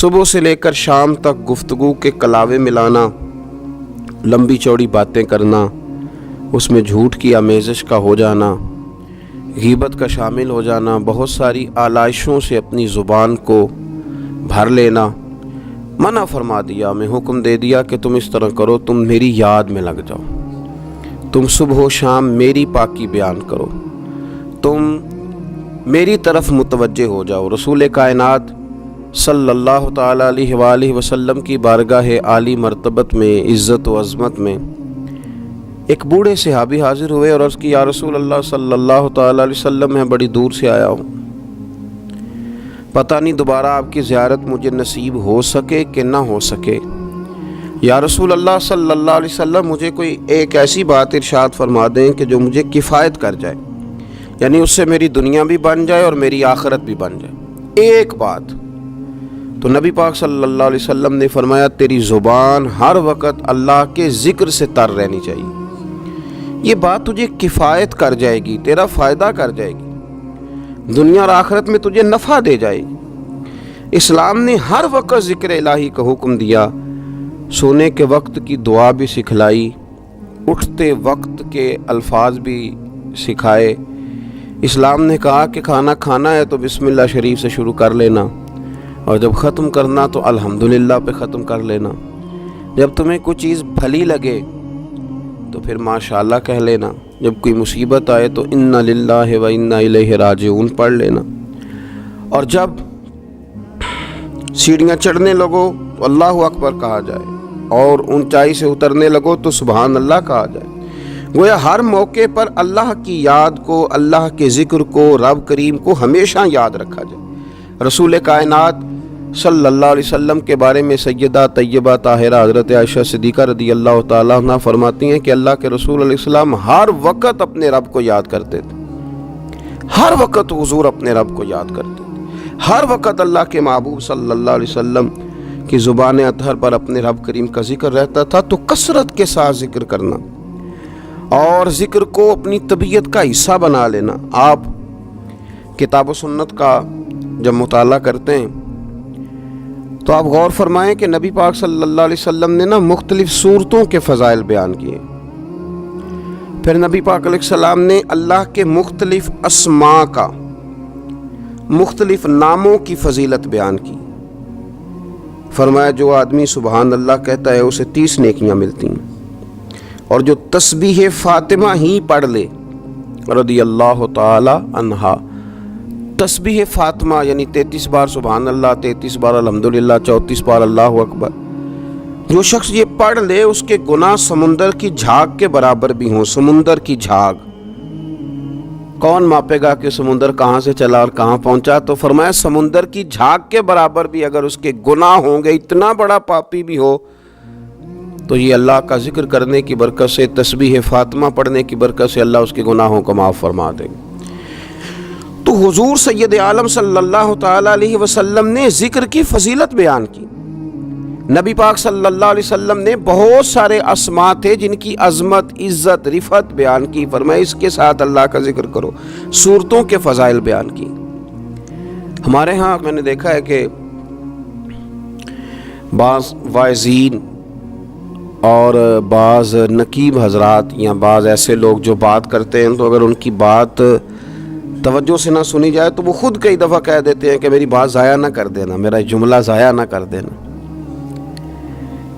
صبح سے لے کر شام تک گفتگو کے کلاوے ملانا، لمبی چوڑی باتیں کرنا، اس میں جھوٹ کی آمیزش کا ہو جانا، غیبت کا شامل ہو جانا، بہت ساری آلائشوں سے اپنی زبان کو بھر لینا، منع فرما دیا، میں حکم دے دیا کہ تم اس طرح کرو، تم میری یاد میں لگ جاؤ، تم صبح و شام میری پاکی بیان کرو، تم میری طرف متوجہ ہو جاؤ۔ رسول کائنات صلی اللہ تعالیٰ علیہ وآلہ وسلم کی بارگاہ عالی مرتبت میں، عزت و عظمت میں ایک بوڑھے صحابی حاضر ہوئے اور عرض کی، یا رسول اللہ صلی اللہ تعالیٰ علیہ وسلم، میں بڑی دور سے آیا ہوں، پتہ نہیں دوبارہ آپ کی زیارت مجھے نصیب ہو سکے کہ نہ ہو سکے، یا رسول اللہ صلی اللہ علیہ وسلم مجھے کوئی ایک ایسی بات ارشاد فرما دیں کہ جو مجھے کفایت کر جائے، یعنی اس سے میری دنیا بھی بن جائے اور میری آخرت بھی بن جائے، ایک بات۔ تو نبی پاک صلی اللہ علیہ وسلم نے فرمایا، تیری زبان ہر وقت اللہ کے ذکر سے تر رہنی چاہیے، یہ بات تجھے کفایت کر جائے گی، تیرا فائدہ کر جائے گی، دنیا اور آخرت میں تجھے نفع دے جائے گی۔ اسلام نے ہر وقت ذکر الہی کا حکم دیا، سونے کے وقت کی دعا بھی سکھلائی، اٹھتے وقت کے الفاظ بھی سکھائے۔ اسلام نے کہا کہ کھانا کھانا ہے تو بسم اللہ شریف سے شروع کر لینا، اور جب ختم کرنا تو الحمدللہ پہ ختم کر لینا، جب تمہیں کوئی چیز بھلی لگے تو پھر ماشاءاللہ کہہ لینا، جب کوئی مصیبت آئے تو انا للہ و انا الیہ راجعون پڑھ لینا، اور جب سیڑھیاں چڑھنے لگو تو اللہ اکبر کہا جائے، اور اونچائی سے اترنے لگو تو سبحان اللہ کہا جائے۔ گویا ہر موقع پر اللہ کی یاد کو، اللہ کے ذکر کو، رب کریم کو ہمیشہ یاد رکھا جائے۔ رسول کائنات صلی اللہ علیہ وسلم کے بارے میں سیدہ طیبہ طاہرہ حضرت عائشہ صدیقہ رضی اللہ تعالیٰ عنہ فرماتی ہیں کہ اللہ کے رسول علیہ السلام ہر وقت اپنے رب کو یاد کرتے تھے، ہر وقت حضور اپنے رب کو یاد کرتے تھے، ہر وقت اللہ کے محبوب صلی اللہ علیہ وسلم کی زبان اطہر پر اپنے رب کریم کا ذکر رہتا تھا۔ تو کثرت کے ساتھ ذکر کرنا اور ذکر کو اپنی طبیعت کا حصہ بنا لینا۔ آپ کتاب و سنت کا جب مطالعہ کرتے ہیں تو آپ غور فرمائیں کہ نبی پاک صلی اللہ علیہ وسلم نے مختلف صورتوں کے فضائل بیان کیے، پھر نبی پاک علیہ السلام نے اللہ کے مختلف اسماء کا، مختلف ناموں کی فضیلت بیان کی۔ فرمایا جو آدمی سبحان اللہ کہتا ہے اسے 30 نیکیاں ملتی ہیں، اور جو تسبیح فاطمہ ہی پڑھ لے رضی اللہ تعالی عنہا، تسبیح فاطمہ یعنی 33 بار سبحان اللہ، 33 بار الحمدللہ، 34 بار اللہ اکبر، جو شخص یہ پڑھ لے اس کے گناہ سمندر کی جھاگ کے برابر بھی ہوں۔ سمندر کی جھاگ کون ماپے گا کہ سمندر کہاں سے چلا اور کہاں پہنچا؟ تو فرمایا سمندر کی جھاگ کے برابر بھی اگر اس کے گناہ ہوں گے، اتنا بڑا پاپی بھی ہو، تو یہ اللہ کا ذکر کرنے کی برکت سے، تسبیح فاطمہ پڑھنے کی برکت سے اللہ اس کے گناہوں کو معاف فرما دے گا۔ تو حضور سید عالم صلی اللہ تعالیٰ علیہ وسلم نے ذکر کی فضیلت بیان کی۔ نبی پاک صلی اللہ علیہ وسلم نے بہت سارے اسماء تھے جن کی عظمت، عزت، رفعت بیان کی، فرمایا اس کے ساتھ اللہ کا ذکر کرو۔ صورتوں کے فضائل بیان کی۔ ہمارے ہاں میں نے دیکھا ہے کہ بعض واعظین اور بعض نقیب حضرات یا بعض ایسے لوگ جو بات کرتے ہیں تو اگر ان کی بات توجہ سے نہ سنی جائے تو وہ خود کئی دفعہ کہہ دیتے ہیں کہ میری بات ضائع نہ کر دینا، میرا جملہ ضائع نہ کر دینا۔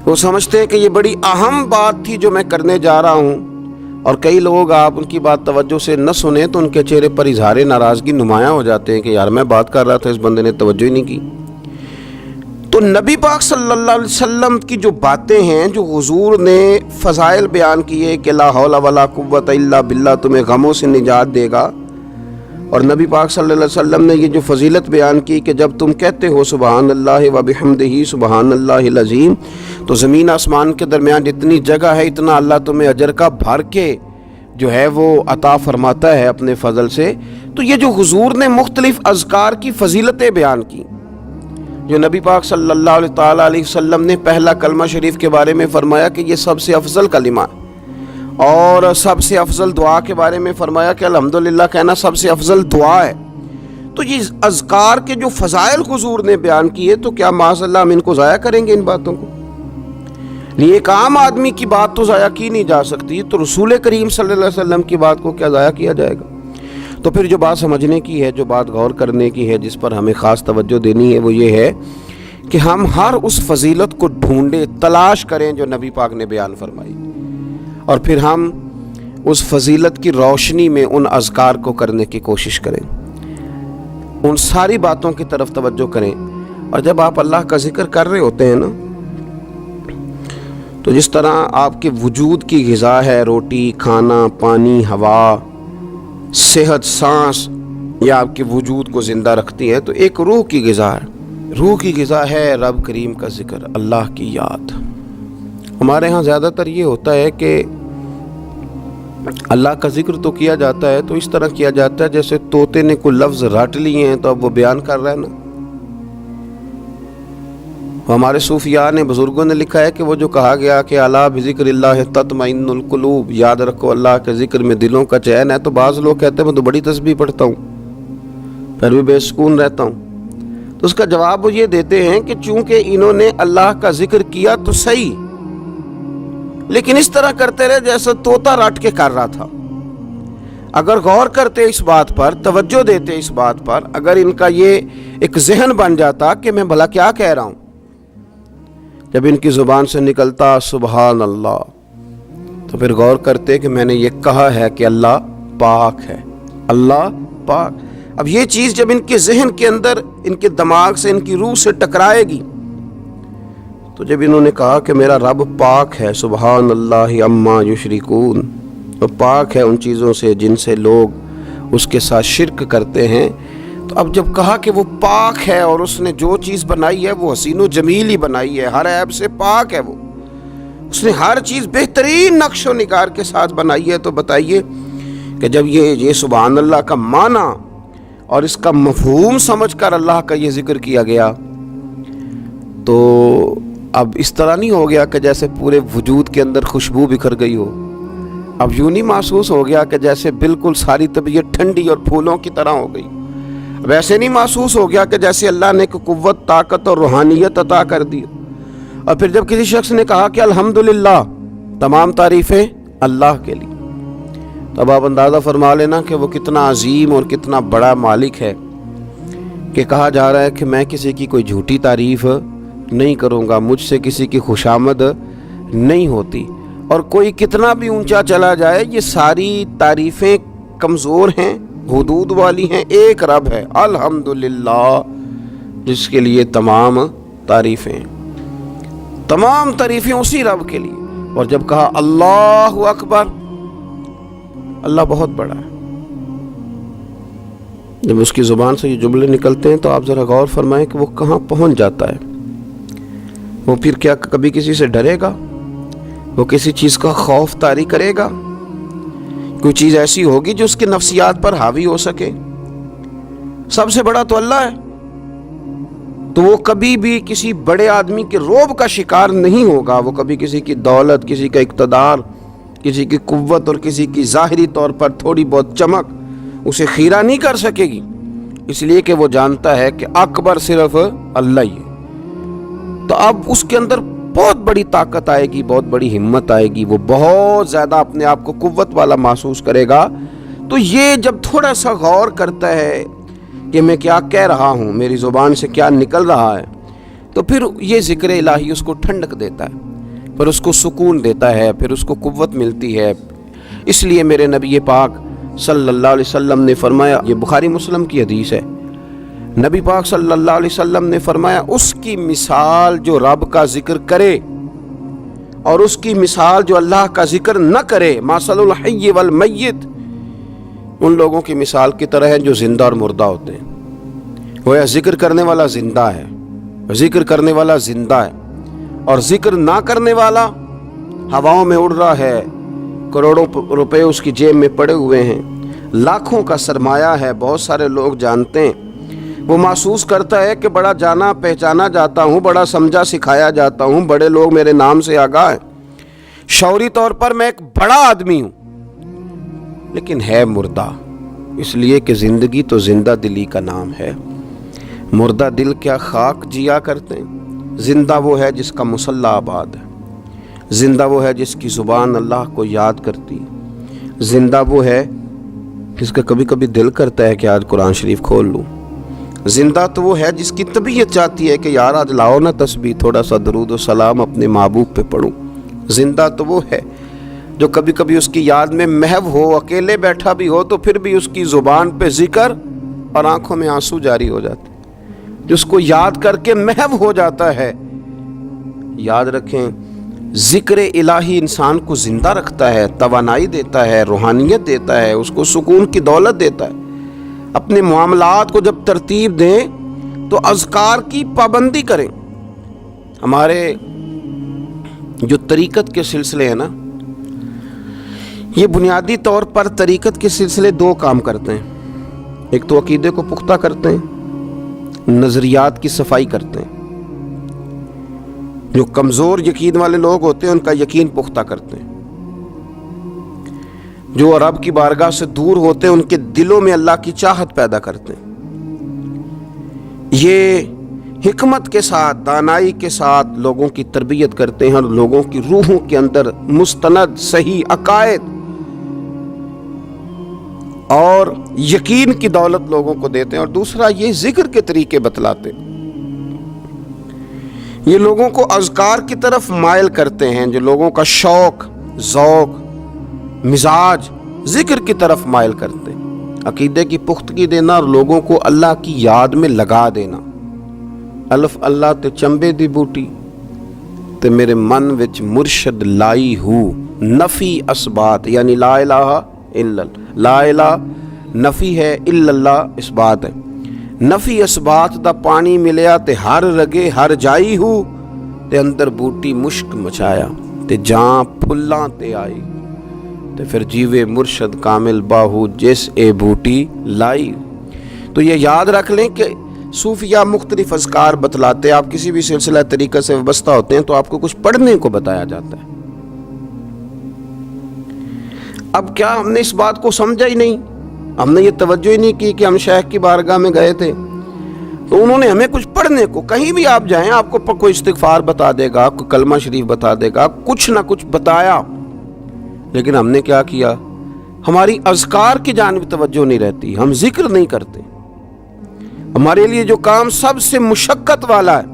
وہ سمجھتے ہیں کہ یہ بڑی اہم بات تھی جو میں کرنے جا رہا ہوں، اور کئی لوگ آپ ان کی بات توجہ سے نہ سنیں تو ان کے چہرے پر اظہار ناراضگی نمایاں ہو جاتے ہیں کہ یار میں بات کر رہا تھا، اس بندے نے توجہ ہی نہیں کی۔ تو نبی پاک صلی اللہ علیہ وسلم کی جو باتیں ہیں، جو حضور نے فضائل بیان کیے کہ لا حول ولا قوت الا باللہ تمہیں غموں سے نجات دے گا، اور نبی پاک صلی اللہ علیہ وسلم نے یہ جو فضیلت بیان کی کہ جب تم کہتے ہو سبحان اللہ و بحمدہ سبحان اللہ العظیم، تو زمین آسمان کے درمیان جتنی جگہ ہے اتنا اللہ تمہیں اجر کا بھر کے جو ہے وہ عطا فرماتا ہے اپنے فضل سے۔ تو یہ جو حضور نے مختلف اذکار کی فضیلتیں بیان کی، جو نبی پاک صلی اللہ تعالیٰ علیہ وسلم نے پہلا کلمہ شریف کے بارے میں فرمایا کہ یہ سب سے افضل کلمہ ہے، اور سب سے افضل دعا کے بارے میں فرمایا کہ الحمدللہ کہنا سب سے افضل دعا ہے۔ تو یہ اذکار کے جو فضائل حضور نے بیان کیے تو کیا معاذ اللہ ہم ان کو ضائع کریں گے؟ ان باتوں کو ایک عام آدمی کی بات تو ضائع کی نہیں جا سکتی، تو رسول کریم صلی اللہ علیہ وسلم کی بات کو کیا ضائع کیا جائے گا؟ تو پھر جو بات سمجھنے کی ہے، جو بات غور کرنے کی ہے، جس پر ہمیں خاص توجہ دینی ہے، وہ یہ ہے کہ ہم ہر اس فضیلت کو ڈھونڈیں، تلاش کریں جو نبی پاک نے بیان فرمائی، اور پھر ہم اس فضیلت کی روشنی میں ان اذکار کو کرنے کی کوشش کریں، ان ساری باتوں کی طرف توجہ کریں۔ اور جب آپ اللہ کا ذکر کر رہے ہوتے ہیں نا، تو جس طرح آپ کے وجود کی غذا ہے، روٹی، کھانا، پانی، ہوا، صحت، سانس، یہ آپ کے وجود کو زندہ رکھتی ہے، تو ایک روح کی غذا ہے۔ روح کی غذا ہے رب کریم کا ذکر، اللہ کی یاد۔ ہمارے ہاں زیادہ تر یہ ہوتا ہے کہ اللہ کا ذکر تو کیا جاتا ہے تو اس طرح کیا جاتا ہے جیسے طوطے نے کوئی لفظ رٹ لیے ہیں تو اب وہ بیان کر رہا ہے نا۔ ہمارے صوفیاء نے، بزرگوں نے لکھا ہے کہ وہ جو کہا گیا کہ الا بذکر اللہ تطمئن القلوب، یاد رکھو اللہ کے ذکر میں دلوں کا چین ہے، تو بعض لوگ کہتے ہیں میں تو بڑی تسبیح پڑھتا ہوں پھر بھی بے سکون رہتا ہوں۔ تو اس کا جواب وہ یہ دیتے ہیں کہ چونکہ انہوں نے اللہ کا ذکر کیا تو صحیح، لیکن اس طرح کرتے رہے جیسے طوطا رٹ کے کر رہا تھا۔ اگر غور کرتے اس بات پر، توجہ دیتے اس بات پر، اگر ان کا یہ ایک ذہن بن جاتا کہ میں بھلا کیا کہہ رہا ہوں، جب ان کی زبان سے نکلتا سبحان اللہ، تو پھر غور کرتے کہ میں نے یہ کہا ہے کہ اللہ پاک ہے، اللہ پاک۔ اب یہ چیز جب ان کے ذہن کے اندر، ان کے دماغ سے، ان کی روح سے ٹکرائے گی، تو جب انہوں نے کہا کہ میرا رب پاک ہے، سبحان اللہ عما یشرکون، وہ پاک ہے ان چیزوں سے جن سے لوگ اس کے ساتھ شرک کرتے ہیں، تو اب جب کہا کہ وہ پاک ہے اور اس نے جو چیز بنائی ہے وہ حسین و جمیل ہی بنائی ہے، ہر عیب سے پاک ہے، وہ اس نے ہر چیز بہترین نقش و نگار کے ساتھ بنائی ہے، تو بتائیے کہ جب یہ سبحان اللہ کا معنی اور اس کا مفہوم سمجھ کر اللہ کا یہ ذکر کیا گیا، تو اب اس طرح نہیں ہو گیا کہ جیسے پورے وجود کے اندر خوشبو بکھر گئی ہو، اب یوں نہیں محسوس ہو گیا کہ جیسے بالکل ساری طبیعت ٹھنڈی اور پھولوں کی طرح ہو گئی، اب ایسے نہیں محسوس ہو گیا کہ جیسے اللہ نے قوت، طاقت اور روحانیت عطا کر دی۔ اور پھر جب کسی شخص نے کہا کہ الحمدللہ، تمام تعریفیں اللہ کے لیے، تب آپ اندازہ فرما لینا کہ وہ کتنا عظیم اور کتنا بڑا مالک ہے کہ کہا جا رہا ہے کہ میں کسی کی کوئی جھوٹی تعریف نہیں کروں گا، مجھ سے کسی کی خوشامد نہیں ہوتی، اور کوئی کتنا بھی اونچا چلا جائے یہ ساری تعریفیں کمزور ہیں، حدود والی ہیں، ایک رب ہے الحمدللہ جس کے لیے تمام تعریفیں اسی رب کے لیے۔ اور جب کہا اللہ اکبر، اللہ بہت بڑا ہے، جب اس کی زبان سے یہ جملے نکلتے ہیں تو آپ ذرا غور فرمائیں کہ وہ کہاں پہنچ جاتا ہے۔ وہ پھر کیا کبھی کسی سے ڈرے گا؟ وہ کسی چیز کا خوف طاری کرے گا؟ کوئی چیز ایسی ہوگی جو اس کے نفسیات پر حاوی ہو سکے؟ سب سے بڑا تو اللہ ہے، تو وہ کبھی بھی کسی بڑے آدمی کے رعب کا شکار نہیں ہوگا، وہ کبھی کسی کی دولت، کسی کا اقتدار، کسی کی قوت اور کسی کی ظاہری طور پر تھوڑی بہت چمک اسے خیرہ نہیں کر سکے گی، اس لیے کہ وہ جانتا ہے کہ اکبر صرف اللہ ہی ہے۔ تو اب اس کے اندر بہت بڑی طاقت آئے گی، بہت بڑی ہمت آئے گی، وہ بہت زیادہ اپنے آپ کو قوت والا محسوس کرے گا۔ تو یہ جب تھوڑا سا غور کرتا ہے کہ میں کیا کہہ رہا ہوں، میری زبان سے کیا نکل رہا ہے، تو پھر یہ ذکر الہی اس کو ٹھنڈک دیتا ہے، پھر اس کو سکون دیتا ہے، پھر اس کو قوت ملتی ہے۔ اس لیے میرے نبی پاک صلی اللہ علیہ وسلم نے فرمایا، یہ بخاری مسلم کی حدیث ہے، نبی پاک صلی اللہ علیہ وسلم نے فرمایا اس کی مثال جو رب کا ذکر کرے اور اس کی مثال جو اللہ کا ذکر نہ کرے، مثل الحی والمیت، ان لوگوں کی مثال کی طرح ہے جو زندہ اور مردہ ہوتے ہیں۔ گویا ذکر کرنے والا زندہ ہے، ذکر کرنے والا زندہ ہے، اور ذکر نہ کرنے والا ہواؤں میں اڑ رہا ہے، کروڑوں روپے اس کی جیب میں پڑے ہوئے ہیں، لاکھوں کا سرمایہ ہے، بہت سارے لوگ جانتے ہیں، وہ محسوس کرتا ہے کہ بڑا جانا پہچانا جاتا ہوں، بڑا سمجھا سکھایا جاتا ہوں، بڑے لوگ میرے نام سے آگاہ ہیں، شعوری طور پر میں ایک بڑا آدمی ہوں، لیکن ہے مردہ، اس لیے کہ زندگی تو زندہ دلی کا نام ہے، مردہ دل کیا خاک جیا کرتے ہیں۔ زندہ وہ ہے جس کا مصلی آباد ہے، زندہ وہ ہے جس کی زبان اللہ کو یاد کرتی، زندہ وہ ہے جس کا کبھی کبھی دل کرتا ہے کہ آج قرآن شریف کھول لوں، زندہ تو وہ ہے جس کی طبیعت چاہتی ہے کہ یار آج لاؤ نا تسبیح، تھوڑا سا درود و سلام اپنے محبوب پہ پڑھوں۔ زندہ تو وہ ہے جو کبھی کبھی اس کی یاد میں محو ہو، اکیلے بیٹھا بھی ہو تو پھر بھی اس کی زبان پہ ذکر اور آنکھوں میں آنسو جاری ہو جاتے، جس کو یاد کر کے محو ہو جاتا ہے۔ یاد رکھیں، ذکر الہی انسان کو زندہ رکھتا ہے، توانائی دیتا ہے، روحانیت دیتا ہے، اس کو سکون کی دولت دیتا ہے۔ اپنے معاملات کو جب ترتیب دیں تو اذکار کی پابندی کریں۔ ہمارے جو طریقت کے سلسلے ہیں نا، یہ بنیادی طور پر طریقت کے سلسلے دو کام کرتے ہیں، ایک تو عقیدے کو پختہ کرتے ہیں، نظریات کی صفائی کرتے ہیں۔ جو کمزور یقین والے لوگ ہوتے ہیں ان کا یقین پختہ کرتے ہیں، جو رب کی بارگاہ سے دور ہوتے ہیں ان کے دلوں میں اللہ کی چاہت پیدا کرتے ہیں۔ یہ حکمت کے ساتھ، دانائی کے ساتھ لوگوں کی تربیت کرتے ہیں اور لوگوں کی روحوں کے اندر مستند صحیح عقائد اور یقین کی دولت لوگوں کو دیتے ہیں۔ اور دوسرا یہ ذکر کے طریقے بتلاتے ہیں، یہ لوگوں کو اذکار کی طرف مائل کرتے ہیں، جو لوگوں کا شوق، ذوق، مزاج ذکر کی طرف مائل کرتے ہیں۔ عقیدے کی پختگی دینا اور لوگوں کو اللہ کی یاد میں لگا دینا۔ الف اللہ تے چنبے دی بوٹی تے میرے من وچ مرشد لائی ہو، نفی اسبات، یعنی لا الہ الا اللہ، لا الہ نفی ہے، الا اللہ اسبات ہے۔ نفی اسبات دا پانی ملیا تے ہر رگے ہر جائی ہو، تے اندر بوٹی مشک مچایا تے جاں پھلاں تے آئی، تے پھر جیوے مرشد کامل باہو جس اے بوٹی لائی۔ تو یہ یاد رکھ لیں کہ صوفیہ مختلف اذکار بتلاتے ہیں۔ آپ کسی بھی سلسلہ طریقہ سے وابستہ ہوتے ہیں تو آپ کو کچھ پڑھنے کو بتایا جاتا ہے۔ اب کیا ہم نے اس بات کو سمجھا ہی نہیں، ہم نے یہ توجہ ہی نہیں کی کہ ہم شیخ کی بارگاہ میں گئے تھے تو انہوں نے ہمیں کچھ پڑھنے کو، کہیں بھی آپ جائیں آپ کو کوئی استغفار بتا دے گا، کوئی کلمہ شریف بتا دے گا، کچھ نہ کچھ بتایا، لیکن ہم نے کیا کیا؟ ہماری اذکار کی جانب توجہ نہیں رہتی، ہم ذکر نہیں کرتے۔ ہمارے لیے جو کام سب سے مشقت والا ہے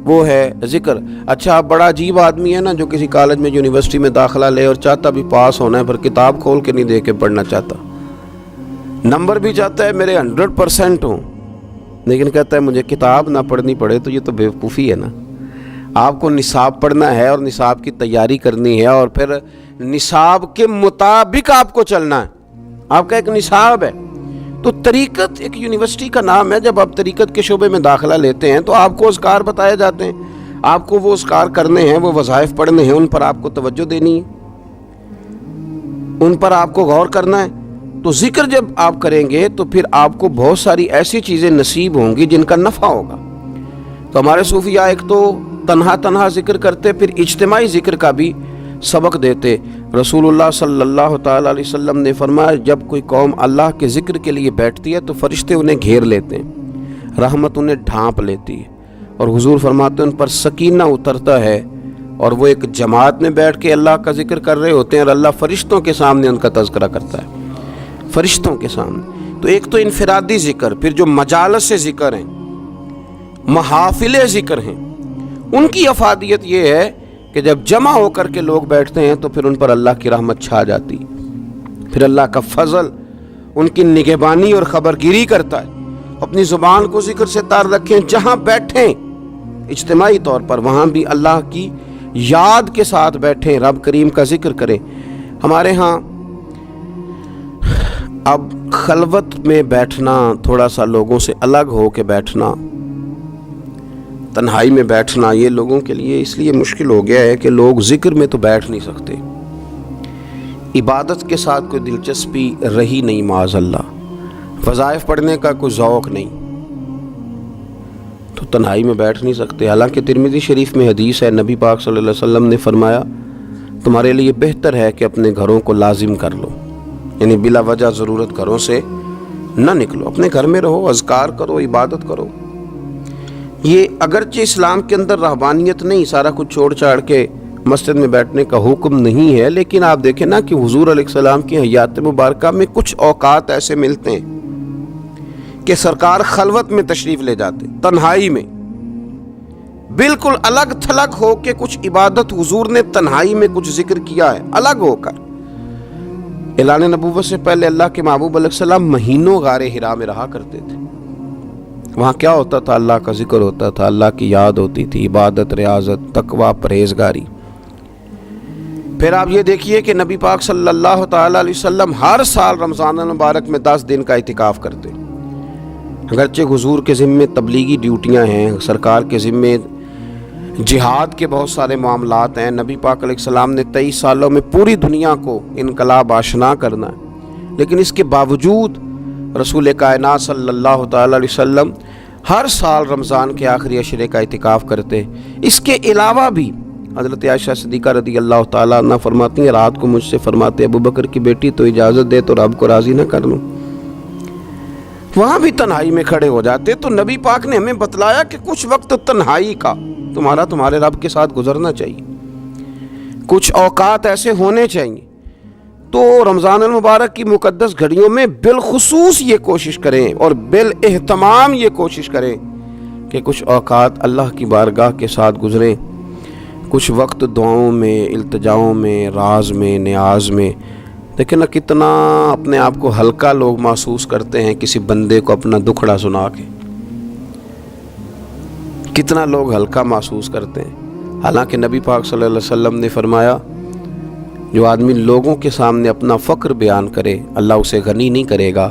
وہ ہے ذکر۔ اچھا، بڑا عجیب آدمی ہے نا جو کسی کالج میں یونیورسٹی میں داخلہ لے اور چاہتا بھی پاس ہونا ہے، پر کتاب کھول کے نہیں دے کے پڑھنا چاہتا، نمبر بھی چاہتا ہے میرے 100% ہوں، لیکن کہتا ہے مجھے کتاب نہ پڑھنی پڑے، تو یہ تو بیوقوفی ہے نا۔ آپ کو نصاب پڑھنا ہے اور نصاب کی تیاری کرنی ہے اور پھر نصاب کے مطابق آپ کو چلنا ہے، آپ کا ایک نصاب ہے۔ تو طریقت ایک یونیورسٹی کا نام ہے، جب آپ طریقت کے شعبے میں داخلہ لیتے ہیں تو آپ کو اذکار بتائے جاتے ہیں، آپ کو وہ اذکار کرنے ہیں، وہ وظائف پڑھنے ہیں، ان پر آپ کو توجہ دینی ہے، ان پر آپ کو غور کرنا ہے۔ تو ذکر جب آپ کریں گے تو پھر آپ کو بہت ساری ایسی چیزیں نصیب ہوں گی جن کا نفع ہوگا۔ تو ہمارے صوفیہ ایک تو تنہا ذکر کرتے، پھر اجتماعی ذکر کا بھی سبق دیتے۔ رسول اللہ صلی اللہ تعالی علیہ وسلم نے فرمایا جب کوئی قوم اللہ کے ذکر کے لیے بیٹھتی ہے تو فرشتے انہیں گھیر لیتے ہیں، رحمت انہیں ڈھانپ لیتی ہے، اور حضور فرماتے ہیں ان پر سکینہ اترتا ہے، اور وہ ایک جماعت میں بیٹھ کے اللہ کا ذکر کر رہے ہوتے ہیں اور اللہ فرشتوں کے سامنے ان کا تذکرہ کرتا ہے، فرشتوں کے سامنے۔ تو ایک تو انفرادی ذکر، پھر جو مجالس ذکر ہیں، محافل ذکر ہیں، ان کی افادیت یہ ہے کہ جب جمع ہو کر کے لوگ بیٹھتے ہیں تو پھر ان پر اللہ کی رحمت چھا جاتی، پھر اللہ کا فضل ان کی نگہبانی اور خبرگیری کرتا ہے۔ اپنی زبان کو ذکر سے تار رکھیں، جہاں بیٹھیں اجتماعی طور پر وہاں بھی اللہ کی یاد کے ساتھ بیٹھیں، رب کریم کا ذکر کریں۔ ہمارے ہاں اب خلوت میں بیٹھنا، تھوڑا سا لوگوں سے الگ ہو کے بیٹھنا، تنہائی میں بیٹھنا، یہ لوگوں کے لیے اس لیے مشکل ہو گیا ہے کہ لوگ ذکر میں تو بیٹھ نہیں سکتے، عبادت کے ساتھ کوئی دلچسپی رہی نہیں، معاذ اللہ، وظائف پڑھنے کا کوئی ذوق نہیں، تو تنہائی میں بیٹھ نہیں سکتے۔ حالانکہ ترمذی شریف میں حدیث ہے، نبی پاک صلی اللہ علیہ وسلم نے فرمایا تمہارے لیے بہتر ہے کہ اپنے گھروں کو لازم کر لو، یعنی بلا وجہ ضرورت گھروں سے نہ نکلو، اپنے گھر میں رہو، اذکار کرو، عبادت کرو۔ یہ اگرچہ اسلام کے اندر رہبانیت نہیں، سارا کچھ چھوڑ چھاڑ کے مسجد میں بیٹھنے کا حکم نہیں ہے، لیکن آپ دیکھیں نا کہ حضور علیہ السلام کی حیات مبارکہ میں کچھ اوقات ایسے ملتے ہیں کہ سرکار خلوت میں تشریف لے جاتے، تنہائی میں، بالکل الگ تھلگ ہو کے کچھ عبادت حضور نے تنہائی میں کچھ ذکر کیا ہے، الگ ہو کر۔ اعلان نبوت سے پہلے اللہ کے محبوب علیہ السلام مہینوں غار حرا میں رہا کرتے تھے۔ وہاں کیا ہوتا تھا؟ اللہ کا ذکر ہوتا تھا، اللہ کی یاد ہوتی تھی، عبادت، ریاضت، تقوی، پرہیزگاری۔ پھر آپ یہ دیکھیے کہ نبی پاک صلی اللہ تعالی علیہ وسلم ہر سال رمضان المبارک میں 10 دن کا اعتکاف کرتے۔ اگرچہ حضور کے ذمے تبلیغی ڈیوٹیاں ہیں، سرکار کے ذمے جہاد کے بہت سارے معاملات ہیں، نبی پاک علیہ السلام نے 23 سالوں میں پوری دنیا کو انقلاب آشنا کرنا ہے، لیکن اس کے باوجود رسول کائنات صلی اللہ تعالی علیہ وسلم ہر سال رمضان کے آخری عشرے کا اعتکاف کرتے۔ اس کے علاوہ بھی حضرت عائشہ صدیقہ رضی اللہ تعالیٰ عنہ فرماتی ہیں، رات کو مجھ سے فرماتے ابو بکر کی بیٹی تو اجازت دے تو رب کو راضی نہ کر لوں۔ وہاں بھی تنہائی میں کھڑے ہو جاتے۔ تو نبی پاک نے ہمیں بتلایا کہ کچھ وقت تنہائی کا تمہارے رب کے ساتھ گزرنا چاہیے، کچھ اوقات ایسے ہونے چاہیے۔ تو رمضان المبارک کی مقدس گھڑیوں میں بالخصوص یہ کوشش کریں اور بالاہتمام یہ کوشش کریں کہ کچھ اوقات اللہ کی بارگاہ کے ساتھ گزریں، کچھ وقت دعاؤں میں، التجاؤں میں، راز میں، نیاز میں۔ دیکھیں نا کتنا اپنے آپ کو ہلکا لوگ محسوس کرتے ہیں کسی بندے کو اپنا دکھڑا سنا کے، کتنا لوگ ہلکا محسوس کرتے ہیں۔ حالانکہ نبی پاک صلی اللہ علیہ وسلم نے فرمایا جو آدمی لوگوں کے سامنے اپنا فقر بیان کرے اللہ اسے غنی نہیں کرے گا،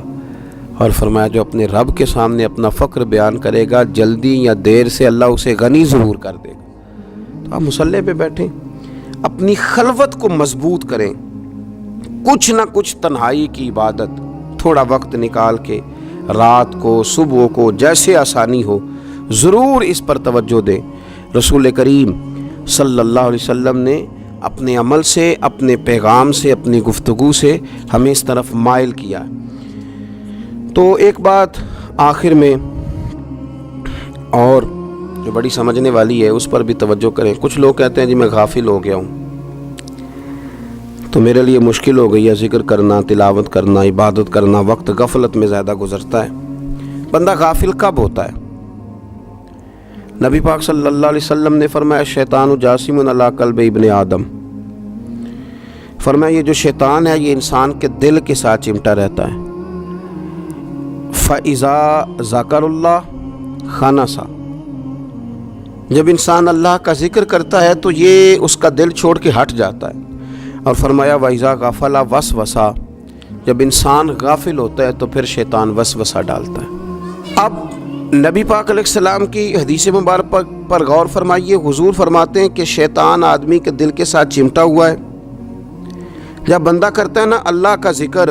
اور فرمایا جو اپنے رب کے سامنے اپنا فقر بیان کرے گا جلدی یا دیر سے اللہ اسے غنی ضرور کر دے گا۔ تو آپ مصلی پہ بیٹھیں، اپنی خلوت کو مضبوط کریں، کچھ نہ کچھ تنہائی کی عبادت تھوڑا وقت نکال کے رات کو، صبح کو، جیسے آسانی ہو ضرور اس پر توجہ دیں۔ رسول کریم صلی اللہ علیہ وسلم نے اپنے عمل سے، اپنے پیغام سے، اپنی گفتگو سے ہمیں اس طرف مائل کیا۔ تو ایک بات آخر میں اور جو بڑی سمجھنے والی ہے اس پر بھی توجہ کریں۔ کچھ لوگ کہتے ہیں جی میں غافل ہو گیا ہوں، تو میرے لیے مشکل ہو گئی ہے ذکر کرنا، تلاوت کرنا، عبادت کرنا، وقت غفلت میں زیادہ گزرتا ہے۔ بندہ غافل کب ہوتا ہے؟ نبی پاک صلی اللہ علیہ وسلم نے فرمایا شیطان جاسم علی قلب ابن آدم، فرمایا یہ جو شیطان ہے یہ انسان کے دل کے ساتھ چمٹا رہتا ہے۔ فَإِذَا ذَكَرَ اللَّهَ خَنَسَ، جب انسان اللہ کا ذکر کرتا ہے تو یہ اس کا دل چھوڑ کے ہٹ جاتا ہے۔ اور فرمایا وَإِذَا غَفَلَ وَسْوَسَ، جب انسان غافل ہوتا ہے تو پھر شیطان وسوسہ ڈالتا ہے۔ اب نبی پاک علیہ السلام کی حدیث مبارک پر غور فرمائیے، حضور فرماتے ہیں کہ شیطان آدمی کے دل کے ساتھ چمٹا ہوا ہے۔ جب بندہ کرتا ہے نا اللہ کا ذکر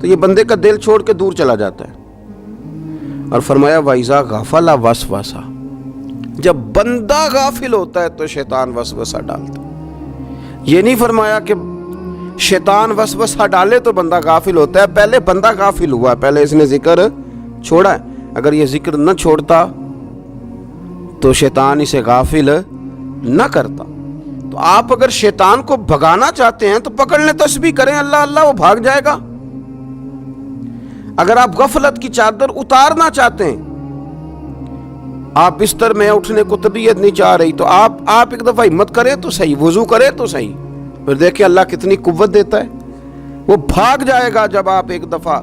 تو یہ بندے کا دل چھوڑ کے دور چلا جاتا ہے۔ اور فرمایا وَإِذَا غَفَلَ وَسْوَسَ، جب بندہ غافل ہوتا ہے تو شیطان وسوسہ ڈالتا ہے۔ یہ نہیں فرمایا کہ شیطان وسوسہ ڈالے تو بندہ غافل ہوتا ہے، پہلے بندہ غافل ہوا ہے، پہلے اس نے ذکر چھوڑا ہے۔ اگر یہ ذکر نہ چھوڑتا تو شیطان اسے غافل نہ کرتا۔ تو آپ اگر شیطان کو بھگانا چاہتے ہیں تو پکڑ لیں، تسبیح کریں اللہ اللہ، وہ بھاگ جائے گا۔ اگر آپ غفلت کی چادر اتارنا چاہتے ہیں، آپ بستر میں اٹھنے کو طبیعت نہیں چاہ رہی، تو آپ ایک دفعہ ہمت کریں تو صحیح، وضو کریں تو صحیح، پھر دیکھیں اللہ کتنی قوت دیتا ہے، وہ بھاگ جائے گا۔ جب آپ ایک دفعہ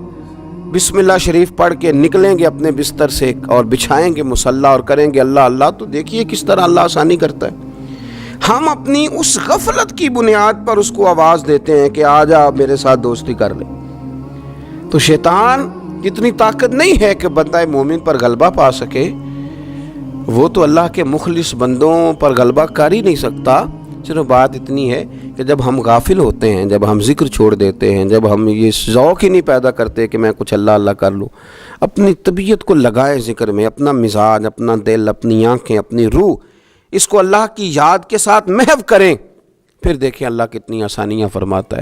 بسم اللہ شریف پڑھ کے نکلیں گے اپنے بستر سے اور بچھائیں گے مصلی اور کریں گے اللہ اللہ، تو دیکھیے کس طرح اللہ آسانی کرتا ہے۔ ہم اپنی اس غفلت کی بنیاد پر اس کو آواز دیتے ہیں کہ آ جا میرے ساتھ دوستی کر لے۔ تو شیطان کی اتنی طاقت نہیں ہے کہ بندہ مومن پر غلبہ پا سکے، وہ تو اللہ کے مخلص بندوں پر غلبہ کر ہی نہیں سکتا۔ صرف بات اتنی ہے کہ جب ہم غافل ہوتے ہیں، جب ہم ذکر چھوڑ دیتے ہیں، جب ہم یہ ذوق ہی نہیں پیدا کرتے کہ میں کچھ اللہ اللہ کر لوں، اپنی طبیعت کو لگائے ذکر میں، اپنا مزاج، اپنا دل، اپنی آنکھیں، اپنی روح، اس کو اللہ کی یاد کے ساتھ محو کریں، پھر دیکھیں اللہ کتنی آسانیاں فرماتا ہے۔